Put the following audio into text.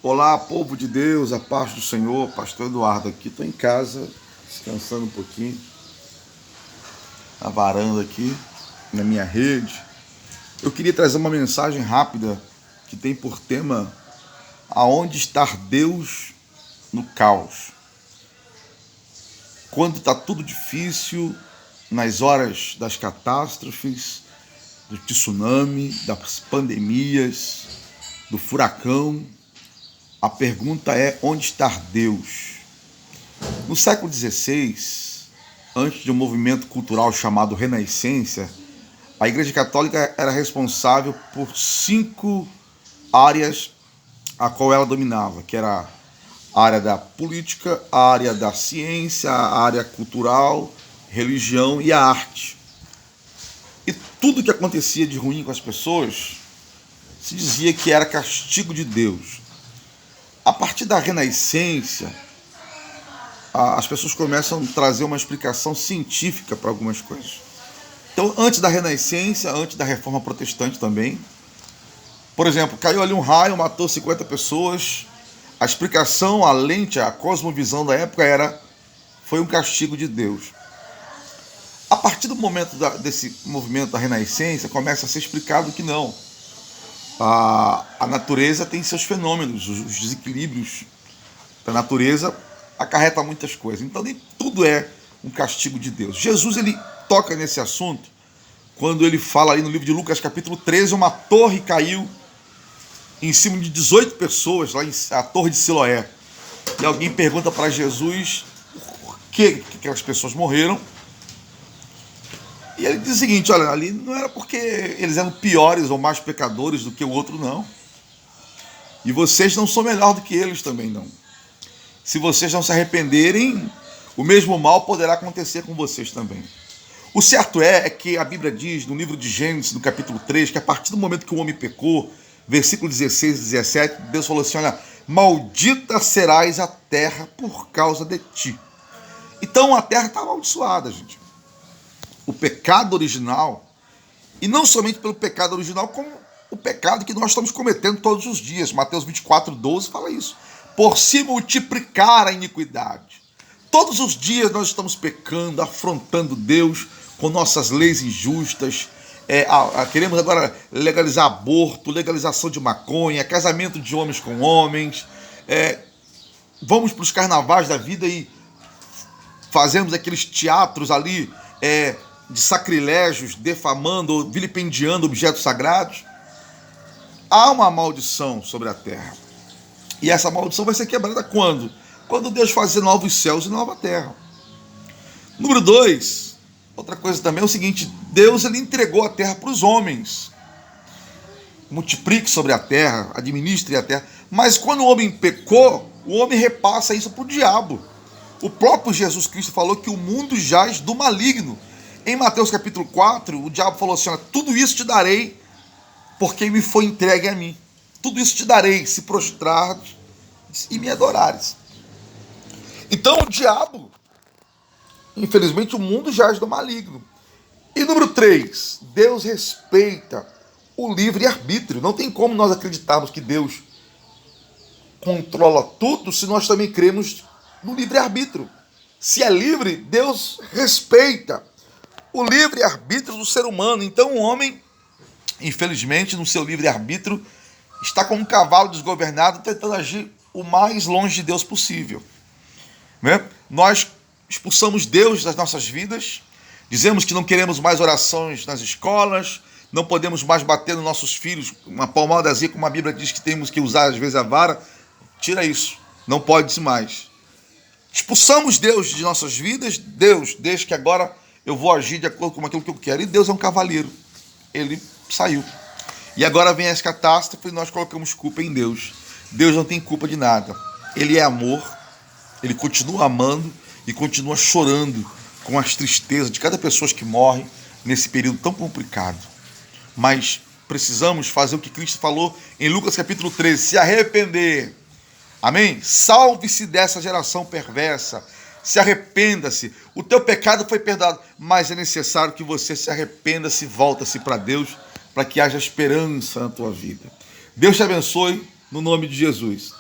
Olá, povo de Deus, a paz do Senhor, pastor Eduardo aqui, estou em casa, descansando um pouquinho, na varanda aqui, na minha rede. Eu queria trazer uma mensagem rápida que tem por tema aonde estar Deus no caos. Quando está tudo difícil, nas horas das catástrofes, do tsunami, das pandemias, do furacão, a pergunta é: onde está Deus? No século XVI, antes de um movimento cultural chamado Renascença, a Igreja Católica era responsável por 5 áreas a qual ela dominava, que era a área da política, a área da ciência, a área cultural, religião e a arte. E tudo que acontecia de ruim com as pessoas se dizia que era castigo de Deus. A partir da Renascença, as pessoas começam a trazer uma explicação científica para algumas coisas. Então, antes da Renascença, antes da Reforma Protestante também, por exemplo, caiu ali um raio, matou 50 pessoas. A explicação, a lente, a cosmovisão da época foi um castigo de Deus. A partir do momento desse movimento da Renascença, começa a ser explicado que não. A natureza tem seus fenômenos, os desequilíbrios da natureza acarreta muitas coisas. Então nem tudo é um castigo de Deus. Jesus ele toca nesse assunto quando ele fala ali no livro de Lucas capítulo 13, uma torre caiu em cima de 18 pessoas, lá a torre de Siloé. E alguém pergunta para Jesus por que aquelas pessoas morreram. E ele diz o seguinte: olha, ali não era porque eles eram piores ou mais pecadores do que o outro, não. E vocês não são melhor do que eles também, não. Se vocês não se arrependerem, o mesmo mal poderá acontecer com vocês também. O certo é que a Bíblia diz, no livro de Gênesis, no capítulo 3, que a partir do momento que o homem pecou, versículo 16 e 17, Deus falou assim: olha, maldita serás a terra por causa de ti. Então a terra está amaldiçoada, gente. O pecado original, e não somente pelo pecado original, como o pecado que nós estamos cometendo todos os dias. Mateus 24:12 fala isso. Por se multiplicar a iniquidade. Todos os dias nós estamos pecando, afrontando Deus com nossas leis injustas. Queremos agora legalizar aborto, legalização de maconha, casamento de homens com homens. Vamos para os carnavais da vida e fazemos aqueles teatros ali de sacrilégios, defamando ou vilipendiando objetos sagrados. Há uma maldição sobre a terra. E essa maldição vai ser quebrada quando? Quando Deus fazer novos céus e nova terra. Número 2, outra coisa também é o seguinte: Deus ele entregou a terra para os homens. Multiplique sobre a terra, administre a terra. Mas quando o homem pecou, o homem repassa isso para o diabo. O próprio Jesus Cristo falou que o mundo jaz do maligno. Em Mateus capítulo 4, o diabo falou assim: olha, tudo isso te darei porque me foi entregue a mim. Tudo isso te darei se prostrares e me adorares. Então o diabo, infelizmente o mundo jaz do maligno. E número 3, Deus respeita o livre-arbítrio. Não tem como nós acreditarmos que Deus controla tudo se nós também cremos no livre-arbítrio. Se é livre, Deus respeita o livre-arbítrio do ser humano. Então o homem, infelizmente, no seu livre-arbítrio, está como um cavalo desgovernado, tentando agir o mais longe de Deus possível. Nós expulsamos Deus das nossas vidas, dizemos que não queremos mais orações nas escolas, não podemos mais bater nos nossos filhos, uma palmadazinha, como a Bíblia diz que temos que usar às vezes a vara. Tira isso, não pode mais. Expulsamos Deus de nossas vidas. Deus, deixa que agora eu vou agir de acordo com aquilo que eu quero. E Deus é um cavaleiro, ele saiu. E agora vem as catástrofes e nós colocamos culpa em Deus. Deus não tem culpa de nada. Ele é amor, ele continua amando e continua chorando com as tristezas de cada pessoa que morre nesse período tão complicado. Mas precisamos fazer o que Cristo falou em Lucas capítulo 13, se arrepender. Amém? Salve-se dessa geração perversa. Se arrependa-se. O teu pecado foi perdoado, mas é necessário que você se arrependa-se e volta-se para Deus, para que haja esperança na tua vida. Deus te abençoe, no nome de Jesus.